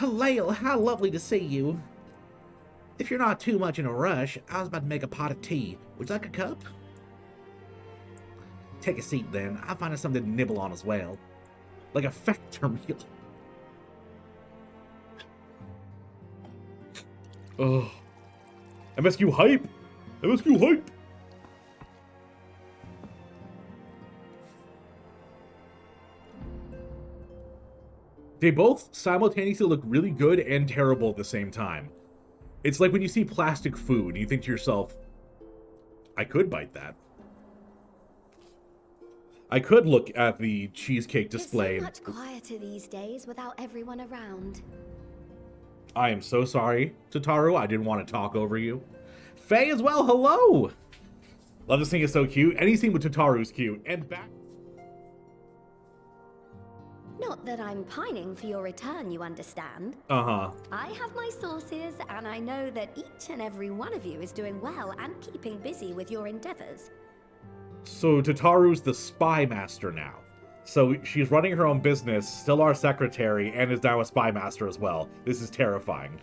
Talale, how lovely to see you. If you're not too much in a rush, I was about to make a pot of tea. Would you like a cup? Take a seat then. I'll find us something to nibble on as well. Like a factor meal. Oh. MSQ hype! MSQ hype! They both simultaneously look really good and terrible at the same time. It's like when you see plastic food and you think to yourself, I could bite that. I could look at the cheesecake display. It's so much quieter these days without everyone around. I am so sorry, Tataru. I didn't want to talk over you. Faye as well, hello! Love this thing, is so cute. Any scene with Tataru's cute. And back... Not that I'm pining for your return, you understand. Uh-huh. I have my sources, and I know that each and every one of you is doing well and keeping busy with your endeavors. So Tataru's the spy master now. So she's running her own business, still our secretary, and is now a spy master as well. This is terrifying.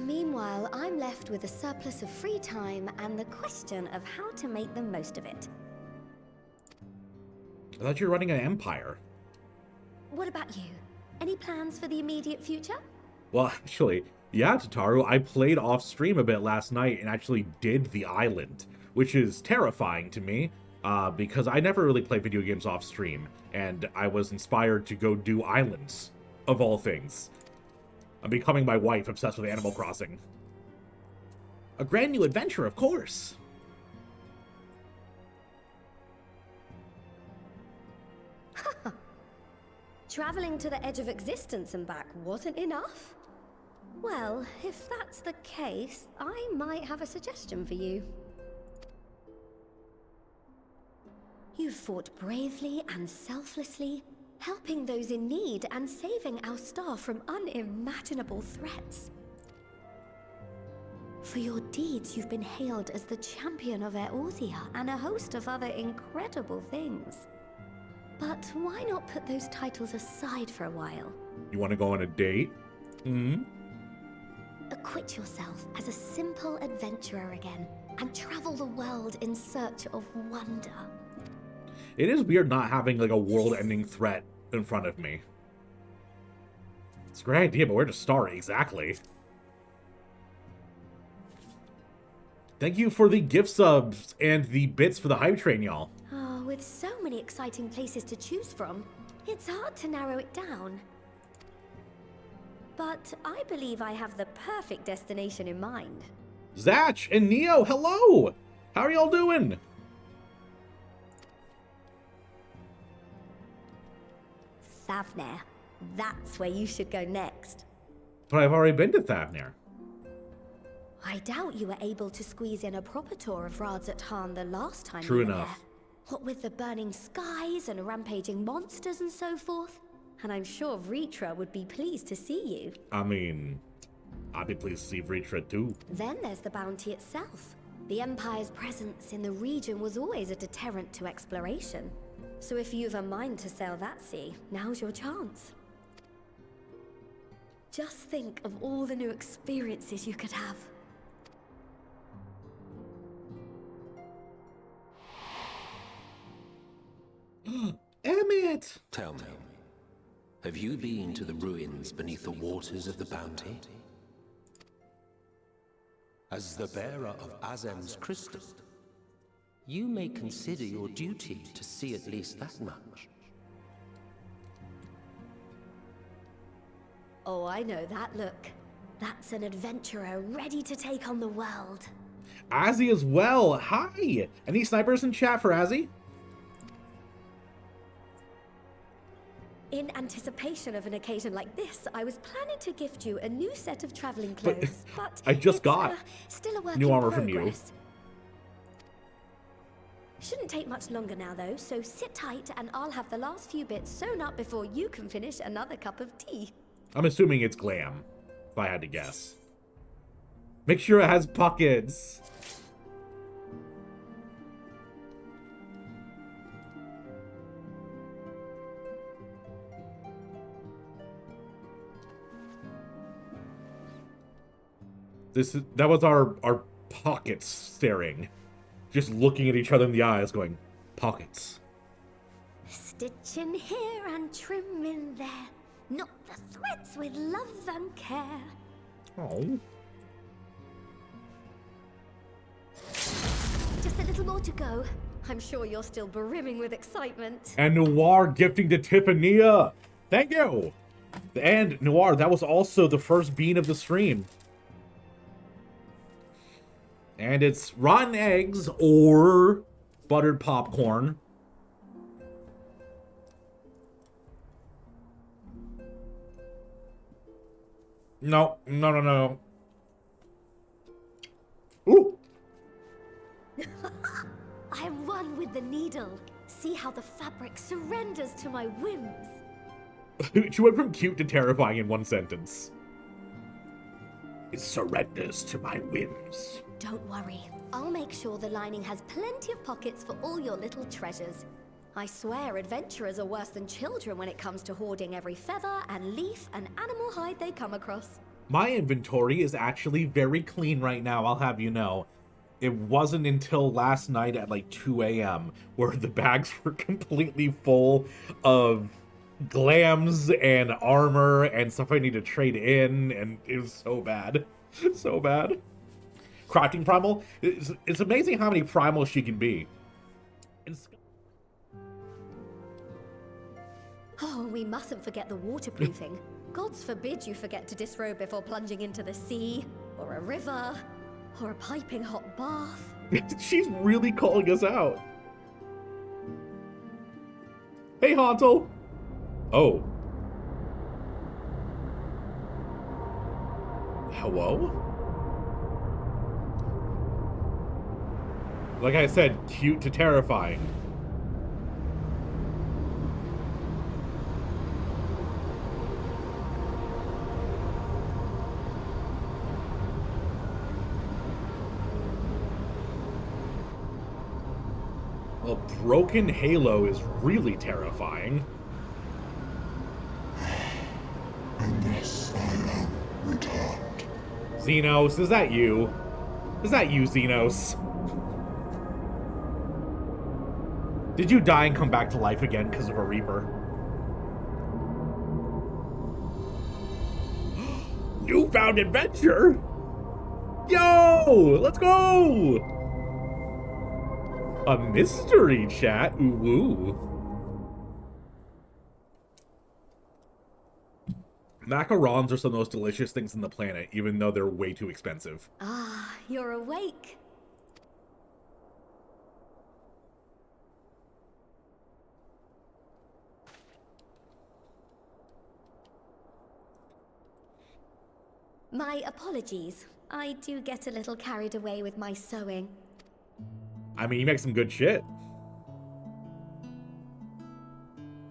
Meanwhile, I'm left with a surplus of free time and the question of how to make the most of it. I thought you were running an empire. What about you? Any plans for the immediate future? Well, actually, yeah, Tataru, I played off stream a bit last night and actually did the island, which is terrifying to me, because I never really play video games off stream, and I was inspired to go do islands, of all things. I'm becoming my wife, obsessed with Animal Crossing. A grand new adventure, of course. Traveling to the edge of existence and back wasn't enough? Well, if that's the case, I might have a suggestion for you. You've fought bravely and selflessly, helping those in need and saving our star from unimaginable threats. For your deeds, you've been hailed as the champion of Eorzea and a host of other incredible things. But why not put those titles aside for a while? You want to go on a date? Hmm? Acquit yourself as a simple adventurer again and travel the world in search of wonder. It is weird not having like a world-ending threat in front of me. It's a great idea, but where to start exactly? Thank you for the gift subs and the bits for the hype train, y'all. Oh, with so many exciting places to choose from, it's hard to narrow it down. But I believe I have the perfect destination in mind. Zach and Neo, hello! How are y'all doing? Thavnair. That's where you should go next. But I've already been to Thavnair. I doubt you were able to squeeze in a proper tour of Radzat the last time True you were enough. there. What with the burning skies and rampaging monsters and so forth. And I'm sure Vritra would be pleased to see you. I mean, I'd be pleased to see Vritra too. Then there's the bounty itself. The Empire's presence in the region was always a deterrent to exploration. So if you've a mind to sail that sea, now's your chance. Just think of all the new experiences you could have. Emmett! Tell me, have you been to the ruins beneath the waters of the bounty? As the bearer of Azem's crystal, you may consider your duty to see at least that much. Oh, I know that look. That's an adventurer ready to take on the world. Azzy as well. Hi! Any snipers in chat for Azzy? In anticipation of an occasion like this, I was planning to gift you a new set of traveling clothes, but I just it's, got still a work new in armor from you. progress. Shouldn't take much longer now, though, so sit tight and I'll have the last few bits sewn up before you can finish another cup of tea. I'm assuming it's glam, if I had to guess. Make sure it has pockets. That was our pockets staring. Just looking at each other in the eyes, going, pockets. Stitch in here and trim in there. Knot the threads with love and care. Oh. Just a little more to go. I'm sure you're still brimming with excitement. And Noir gifting to Tiffania. Thank you. And Noir, that was also the first bean of the stream. And it's rotten eggs or buttered popcorn. No. Ooh. I am one with the needle. See how the fabric surrenders to my whims. She went from cute to terrifying in one sentence. It surrenders to my whims. Don't worry. I'll make sure the lining has plenty of pockets for all your little treasures. I swear adventurers are worse than children when it comes to hoarding every feather and leaf and animal hide they come across. My inventory is actually very clean right now, I'll have you know. It wasn't until last night at like 2 a.m. where the bags were completely full of glams and armor and stuff I need to trade in, and it was so bad. So bad. Crafting primal? It's amazing how many primals she can be. Oh, we mustn't forget the waterproofing. Gods forbid you forget to disrobe before plunging into the sea, or a river, or a piping hot bath. She's really calling us out. Hey, Hansel. Oh. Hello? Like I said, cute to terrifying. A broken halo is really terrifying. And thus I am returned. Xenos, is that you? Is that you, Xenos? Did you die and come back to life again because of a Reaper? Newfound adventure? Yo! Let's go! A mystery chat? Ooh, woo. Macarons are some of the most delicious things on the planet, even though they're way too expensive. Ah, you're awake. My apologies. I do get a little carried away with my sewing. I mean, you make some good shit.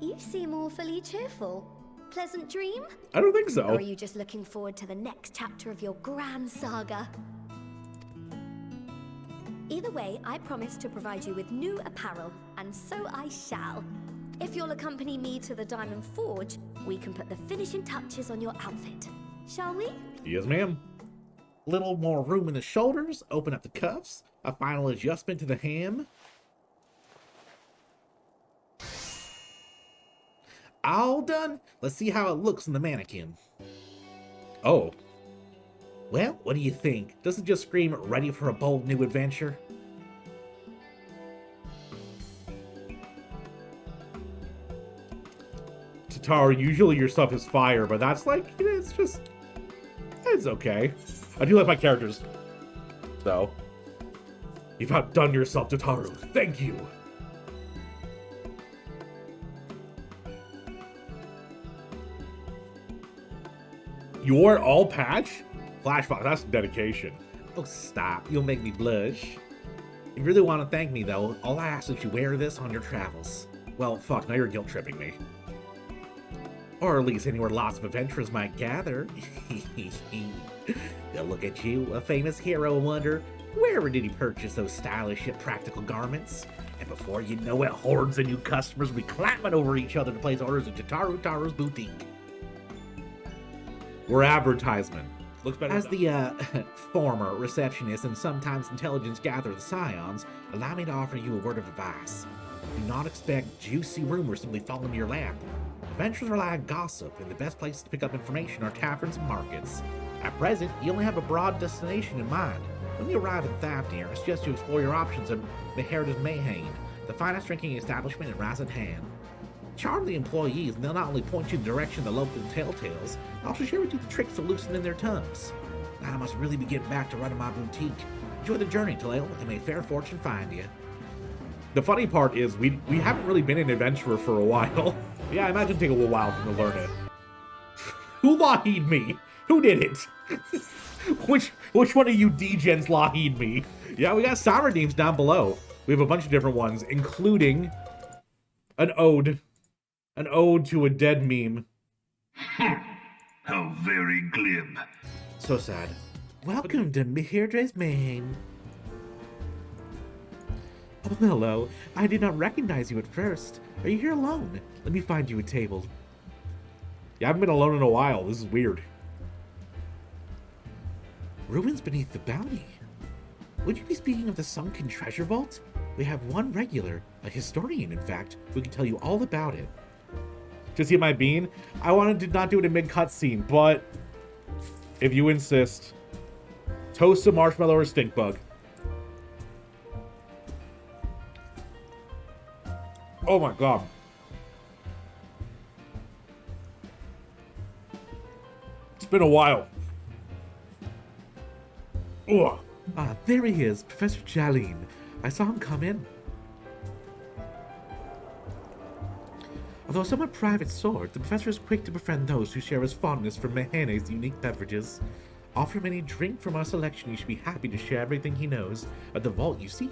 You seem awfully cheerful. Pleasant dream? I don't think so. Or are you just looking forward to the next chapter of your grand saga? Either way, I promise to provide you with new apparel, and so I shall. If you'll accompany me to the Diamond Forge, we can put the finishing touches on your outfit. Shall we? Yes, ma'am. Little more room in the shoulders, open up the cuffs, a final adjustment to the hem. All done. Let's see how it looks on the mannequin. Oh. Well, what do you think? Doesn't just scream ready for a bold new adventure? Tataru, usually your stuff is fire, but that's like, it's okay. I do like my characters, though. You've outdone yourself, Tataru. Thank you. You're all patch? Flashbox, that's dedication. Oh, stop. You'll make me blush. If you really want to thank me, though, I'll ask that you wear this on your travels. Well, fuck, now you're guilt-tripping me. Or at least anywhere lots of adventurers might gather. They'll look at you, a famous hero, and wonder, wherever did he purchase those stylish yet practical garments? And before you know it, hordes of new customers will be clapping over each other to place orders at Taru's boutique. We're advertisement. Looks better. As the former receptionist and sometimes intelligence gatherer of the Scions, allow me to offer you a word of advice. Do not expect juicy rumors simply fall into your lap. Adventures rely on gossip, and the best places to pick up information are taverns and markets. At present, you only have a broad destination in mind. When you arrive in Thafnir, I suggest you explore your options at Meherdis Mayhain, the finest drinking establishment in Razathan. Charm the employees, and they'll not only point you in the direction of the local telltales, they'll also share with you the tricks to loosen in their tongues. Now I must really be getting back to running my boutique. Enjoy the journey, Talil, and may fair fortune find you. The funny part is we haven't really been an adventurer for a while. Yeah, I imagine take a little while for them to learn it. Who Lahi'd me? Who did it? Which one of you degens Lahi'd me? Yeah, we got sour names down below. We have a bunch of different ones, including an ode. An ode to a dead meme. How very glib. So sad. Welcome to Meherdis Mayhain. Oh, hello. I did not recognize you at first. Are you here alone? Let me find you a table. Yeah, I haven't been alone in a while. This is weird. Ruins beneath the bounty. Would you be speaking of the sunken treasure vault? We have one regular, a historian in fact, who can tell you all about it. Just see my bean? I wanted to not do it in mid-cutscene, but if you insist. Toast a marshmallow or stink bug. Oh my god. It's been a while. Ugh. Ah, there he is, Professor Jalene. I saw him come in. Although somewhat private sort, the professor is quick to befriend those who share his fondness for Mehene's unique beverages. Offer him any drink from our selection, he should be happy to share everything he knows of the vault you seek,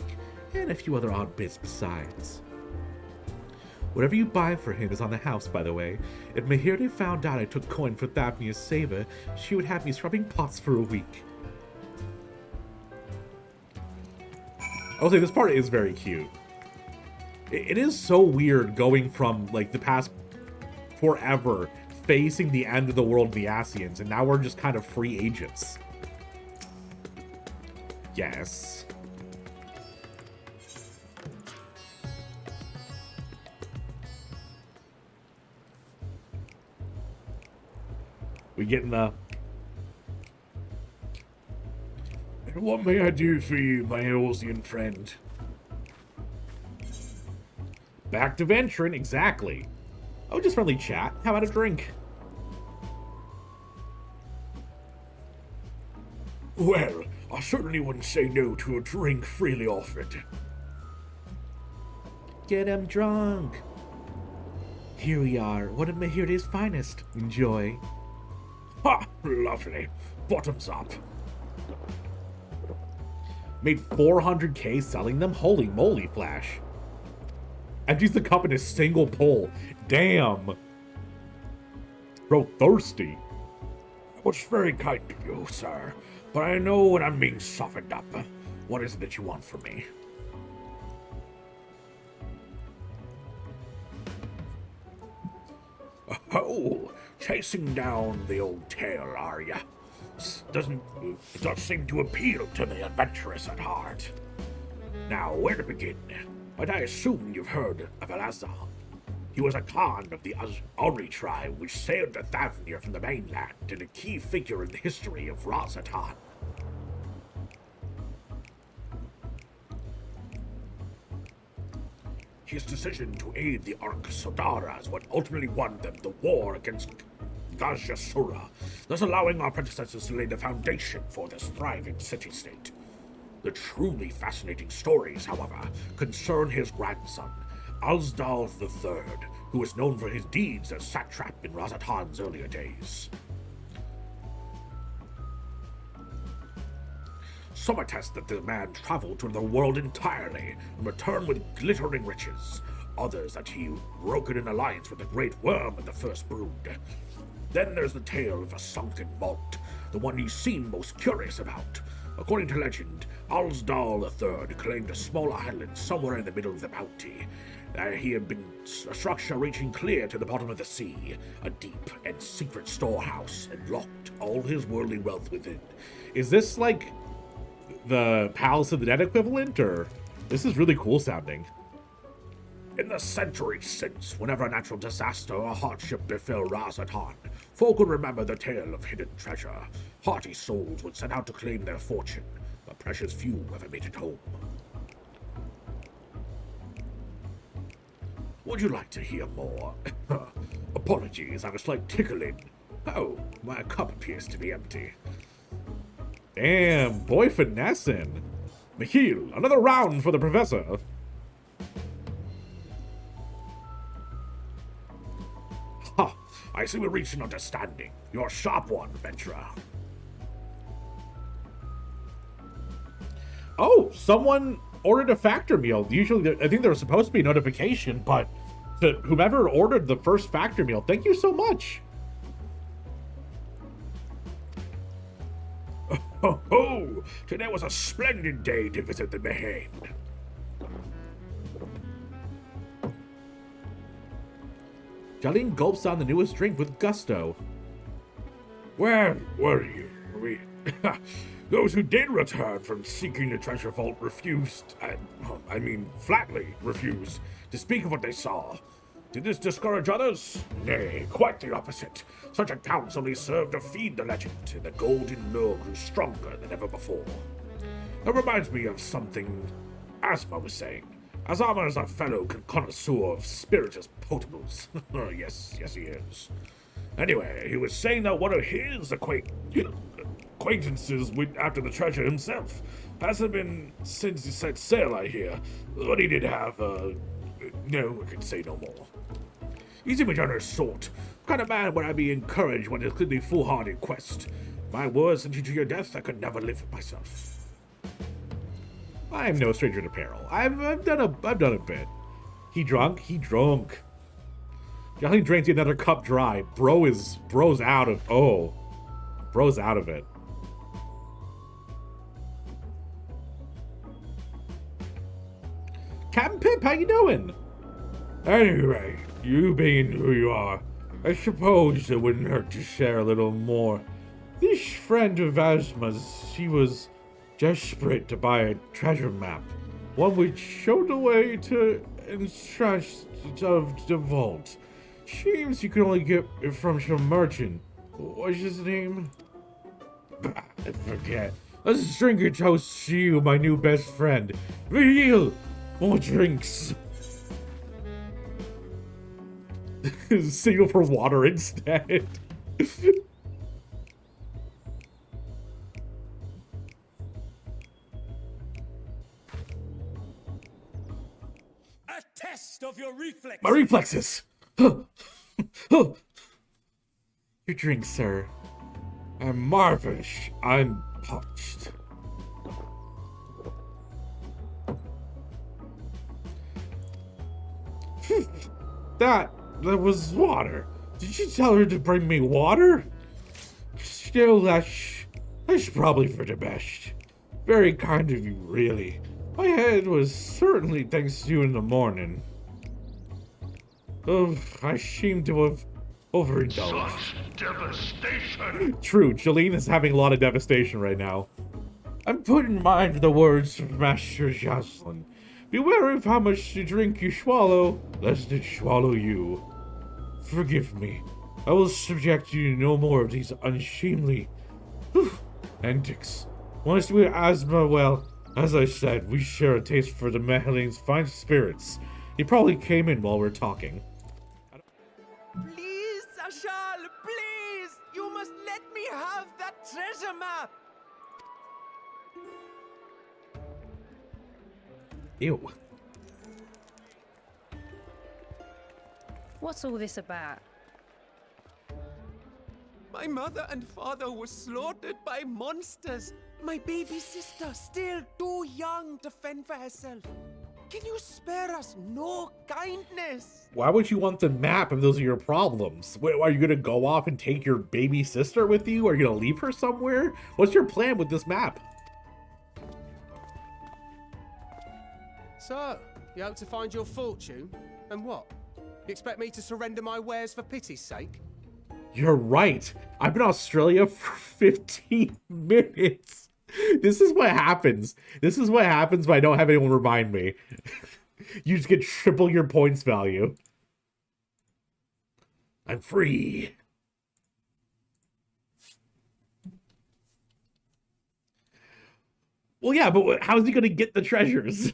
and a few other odd bits besides. Whatever you buy for him is on the house, by the way. If Meherde found out I took coin for Thafnia's saver, she would have me scrubbing pots for a week. I will say this part is very cute. It is so weird going from, like, the past forever facing the end of the world of the Asians, and now we're just kind of free agents. Yes. We getting the... What may I do for you, my Eolzian friend? Back to venturing, exactly. Oh, just friendly chat. How about a drink? Well, I certainly wouldn't say no to a drink freely offered. Get him drunk. Here we are, one of Mehirde's finest. Enjoy. Ha! Lovely. Bottoms up. Made 400k selling them? Holy moly, Flash. Empties the cup in a single pull. Damn. Bro, thirsty. That was very kind of you, sir. But I know when I'm being softened up. What is it that you want from me? Oh, chasing down the old tale, are ya? It does seem to appeal to the adventurous at heart. Now, where to begin? But I assume you've heard of Elazar. He was a Khan of the Ori tribe which sailed to Thafnir from the mainland and a key figure in the history of Razatan. His decision to aid the Ark Sodara is what ultimately won them the war against Gajasura, thus allowing our predecessors to lay the foundation for this thriving city-state. The truly fascinating stories, however, concern his grandson, Alsdal III, who is known for his deeds as satrap in Razatan's earlier days. Some attest that the man traveled to the world entirely and returned with glittering riches. Others that he brokered an alliance with the Great Worm in the First Brood. Then there's the tale of a sunken vault, the one you seem most curious about. According to legend, Alsdal III claimed a small island somewhere in the middle of the bounty, He had been a structure reaching clear to the bottom of the sea, a deep and secret storehouse, and locked all his worldly wealth within. Is this like the Palace of the Dead equivalent, or this is really cool sounding? In the centuries since, whenever a natural disaster or hardship befell Razatan, folk would remember the tale of hidden treasure. Hearty souls would set out to claim their fortune, but precious few ever made it home. Would you like to hear more? Apologies, I have a slight tickling. Oh, my cup appears to be empty. Damn, boy finessing. Mikhail, another round for the professor. Ha! I see we reached an understanding. You're a sharp one, adventurer. Oh, someone ordered a factor meal. Usually, I think there was supposed to be a notification, but to whomever ordered the first factor meal, thank you so much. Ho ho! Today was a splendid day to visit the Mahane. Jalene gulps down the newest drink with gusto. Where were you? Those who did return from seeking the treasure vault refused, flatly refused, to speak of what they saw. Did this discourage others? Nay, quite the opposite. Such accounts only served to feed the legend, and the golden lure grew stronger than ever before. That reminds me of something Asma was saying. Azama is a fellow connoisseur of spirituous potables. yes, he is. Anyway, he was saying that one of his acquaintances went after the treasure himself. Hasn't been since he set sail, I hear. But he did have, no, I can say no more. He's a generous sort. What kind of man would I be encouraged when there's clearly foolhardy quest? My words sent you to your death, I could never live it myself. I am no stranger to peril. I've done a bit. He drunk? He drunk. Johnny drinks another cup dry. Bro's out of it. Captain Pip, how you doing? Anyway, you being who you are, I suppose it wouldn't hurt to share a little more. This friend of Asma's, she was desperate to buy a treasure map, one which showed the way to entrust of the vault. Seems you can only get it from some merchant. What's his name? I forget. Let's drink a toast to you, my new best friend. Real more drinks. Signal for water instead. A test of your reflexes. My reflexes. Your drink, sir. I'm marvelous. I'm parched. That was water. Did you tell her to bring me water? Still, that's probably for the best. Very kind of you, really. My head was certainly thanks to you in the morning. Oh, I seem to have overindulged. Such devastation! True, Jalene is having a lot of devastation right now. I'm put in mind of the words of Master Jocelyn. Beware of how much to drink you swallow, lest it swallow you. Forgive me. I will subject you to no more of these unseemly antics. Once we Asma, well, as I said, we share a taste for the Mahaline's fine spirits. He probably came in while we're talking. Please, Ashal, please! You must let me have that treasure map! Ew. What's all this about? My mother and father were slaughtered by monsters. My baby sister, still too young to fend for herself. Can you spare us no kindness? Why would you want the map if those are your problems? Wait, are you gonna go off and take your baby sister with you? Are you gonna leave her somewhere? What's your plan with this map? Sir, You hope to find your fortune? And what? You expect me to surrender my wares for pity's sake? You're right. I've been in Australia for 15 minutes. This is what happens. This is what happens when I don't have anyone remind me. You just get triple your points value. I'm free. Well, yeah, but how is he going to get the treasures?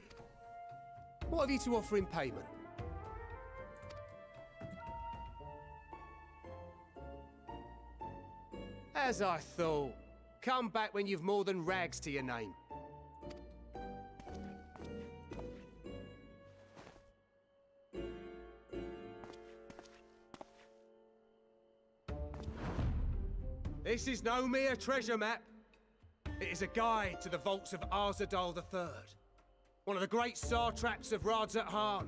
What have you to offer in payment? As I thought. Come back when you've more than rags to your name. This is no mere treasure map. It is a guide to the vaults of Arzadal III, one of the great satraps of Radzat Han,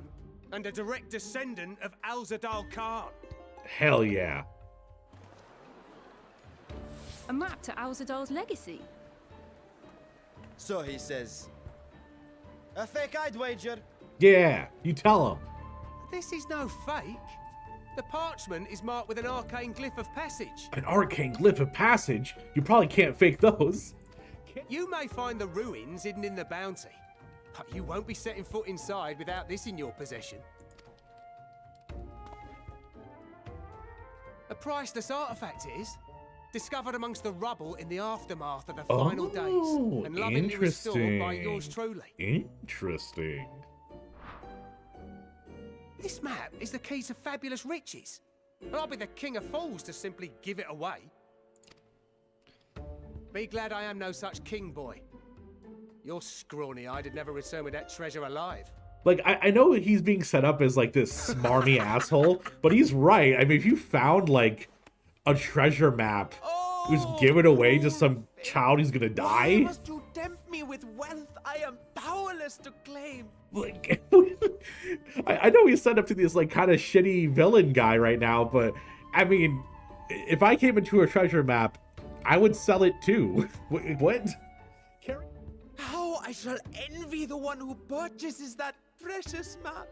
and a direct descendant of Alzadal Khan. Hell yeah. A map to Alzadal's legacy. So he says. A fake, I'd wager. Yeah, you tell him. This is no fake. The parchment is marked with an arcane glyph of passage. An arcane glyph of passage? You probably can't fake those. You may find the ruins hidden in the bounty, but you won't be setting foot inside without this in your possession. A priceless artifact it is, discovered amongst the rubble in the aftermath of the final days, and lovingly restored by yours truly. Interesting. This map is the key to fabulous riches. And I'll be the king of fools to simply give it away. Be glad I am no such king, boy. You're scrawny-eyed and never return with that treasure alive. Like, I know he's being set up as, like, this smarmy asshole, but he's right. I mean, if you found, like, a treasure map, who's given away to some child who's gonna die... Why must you tempt me with wealth I am powerless to claim? Like, I know he's set up to this, like, kind of shitty villain guy right now, but, I mean, if I came into a treasure map, I would sell it too. What? How I shall envy the one who purchases that precious map.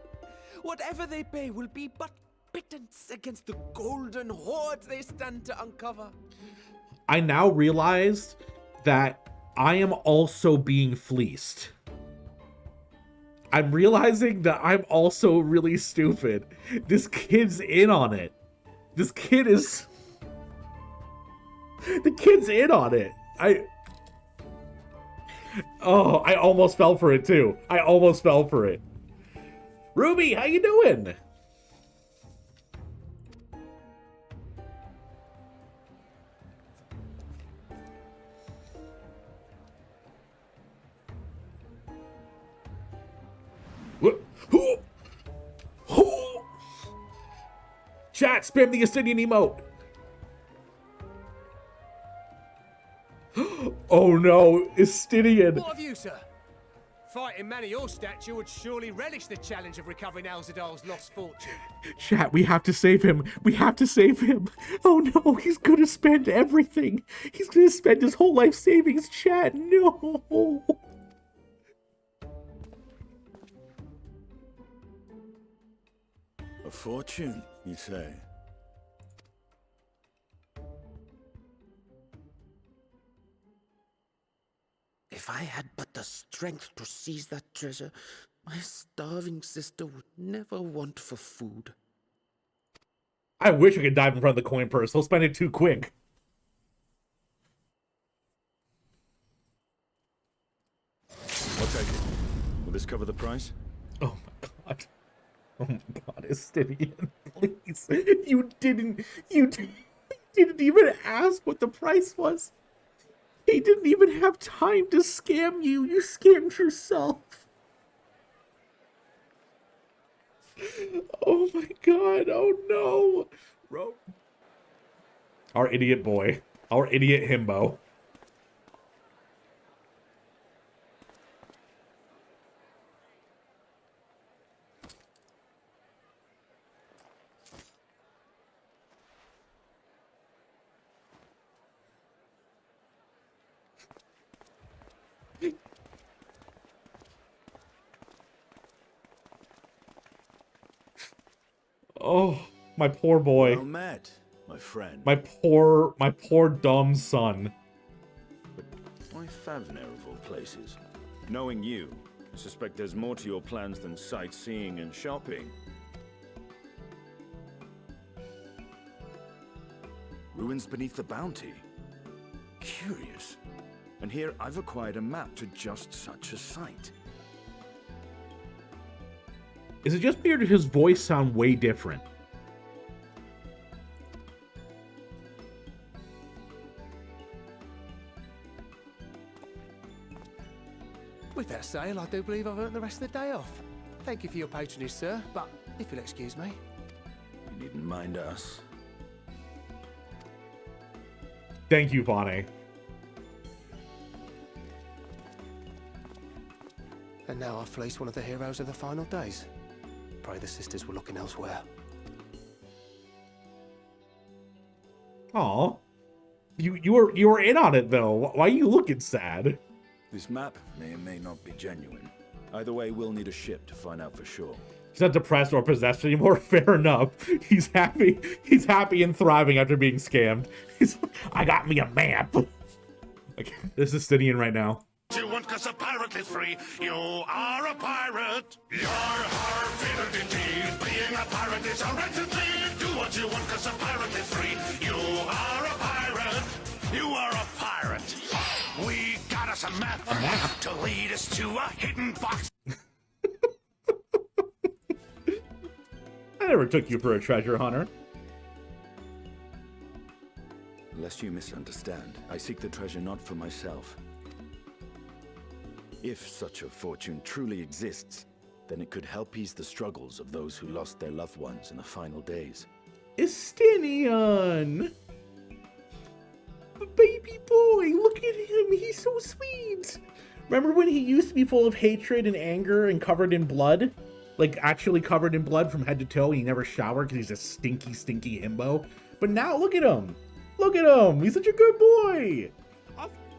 Whatever they pay will be but pittance against the golden hoard they stand to uncover. I now realized that I am also being fleeced. I'm realizing that I'm also really stupid. This kid's in on it. This kid is... The kid's in on it. Oh, I almost fell for it too. I almost fell for it. Ruby, how you doing? Chat, spam the estinien emote. Oh no, estinien. What of you, sir? Fighting man of your stature would surely relish the challenge of recovering Alzadal's lost fortune. Chat, we have to save him. We have to save him. Oh no, he's gonna spend everything. He's gonna spend his whole life savings, chat. No. A fortune, you say? If I had but the strength to seize that treasure, my starving sister would never want for food. I wish I could dive in front of the coin purse. He'll spend it too quick. I'll take it. Will this cover the price? Oh my god. Oh my god, estinien, please. You didn't even ask what the price was. He didn't even have time to scam you. You scammed yourself. Oh my god. Oh no. Our idiot boy. Our idiot himbo. Oh, my poor boy. Well met, my friend. My poor dumb son. Why Favner of all places? Knowing you, I suspect there's more to your plans than sightseeing and shopping. Ruins beneath the Bounty. Curious. And here I've acquired a map to just such a site. Is it just me or did his voice sound way different? With that sale, I do believe I've earned the rest of the day off. Thank you for your patronage, sir, but if you'll excuse me. You needn't mind us. Thank you, Fane. And now I've fleeced one of the heroes of the final days. Pray the sisters were looking elsewhere. Aw. You were in on it though. Why are you looking sad? This map may or may not be genuine. Either way, we'll need a ship to find out for sure. He's not depressed or possessed anymore. Fair enough. He's happy. He's happy and thriving after being scammed. I got me a map. Okay, this is Estinian right now. You want 'cause a pirate is free. You are a pirate. You're our favorite indeed. Being a pirate is a right indeed. Do what you want 'cause a pirate is free. You are a pirate. You are a pirate. We got us a map to lead us to a hidden box. I never took you for a treasure hunter. Lest you misunderstand, I seek the treasure not for myself. If such a fortune truly exists, then it could help ease the struggles of those who lost their loved ones in the final days. Estinian! Baby boy, look at him, he's so sweet! Remember when he used to be full of hatred and anger and covered in blood? Like, actually covered in blood from head to toe, and he never showered because he's a stinky, stinky himbo? But now, look at him! Look at him! He's such a good boy!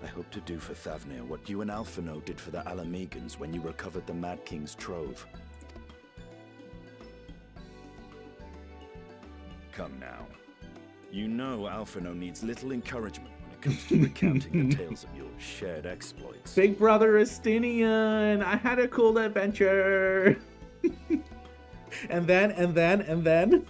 I hope to do for Thavnir what you and Alphino did for the Alamegans when you recovered the Mad King's trove. Come now. You know Alphino needs little encouragement when it comes to recounting the tales of your shared exploits. Big brother Estinian! I had a cool adventure! and then...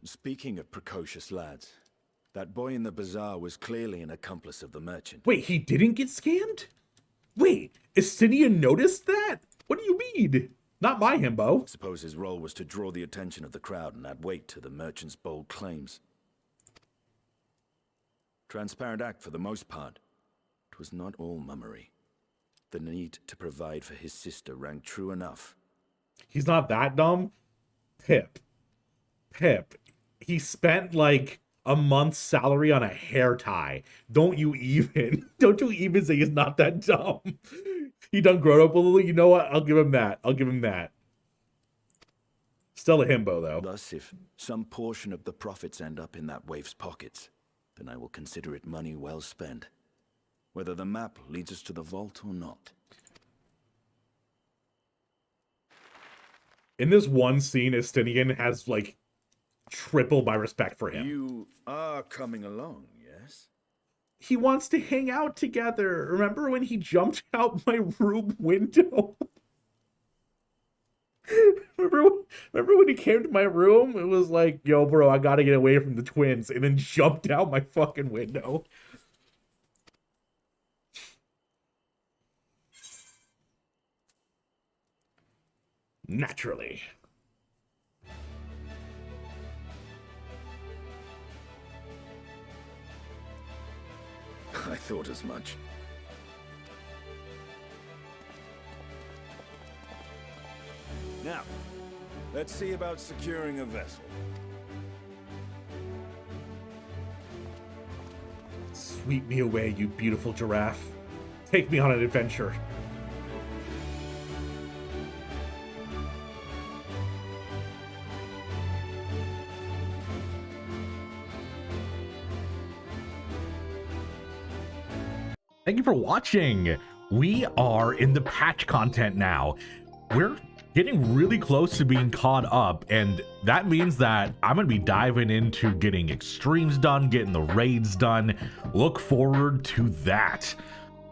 Speaking of precocious lads, that boy in the bazaar was clearly an accomplice of the merchant. Wait, he didn't get scammed? Wait, Estinian noticed that? What do you mean? Not my himbo. Suppose his role was to draw the attention of the crowd and add weight to the merchant's bold claims. Transparent act for the most part. It was not all mummery. The need to provide for his sister rang true enough. He's not that dumb. Pip. He spent like a month's salary on a hair tie. Don't you even say he's not that dumb. He done grown up a little. You know what? I'll give him that. Still a himbo though. Thus, if some portion of the profits end up in that waif's pockets, then I will consider it money well spent. Whether the map leads us to the vault or not. In this one scene, Estinian has like triple my respect for him. You are coming along, yes? He wants to hang out together. Remember when he jumped out my room window? Remember when he came to my room? It was like, yo, bro, I gotta get away from the twins, and then jumped out my fucking window. Naturally. I thought as much. Now, let's see about securing a vessel. Sweep me away, you beautiful giraffe. Take me on an adventure. Thank you for watching. We are in the patch content now. We're getting really close to being caught up, and that means that I'm gonna be diving into getting extremes done, getting the raids done. Look forward to that.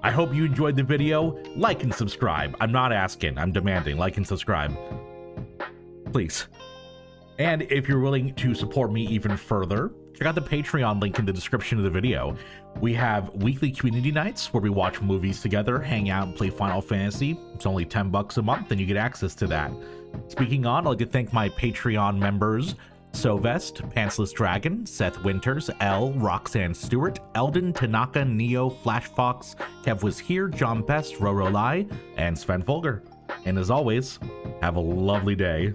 I hope you enjoyed the video. Like and subscribe. I'm not asking, I'm demanding. Like and subscribe, please. And if you're willing to support me even further, check out the Patreon link in the description of the video. We have weekly community nights where we watch movies together, hang out, and play Final Fantasy. It's only $10 a month, and you get access to that. Speaking on, I'd like to thank my Patreon members: Sovest, Pantsless Dragon, Seth Winters, L, Roxanne Stewart, Eldon, Tanaka, Neo, Flash Fox, Kev Was Here, John Best, Roro Lai, and Sven Folger. And as always, have a lovely day.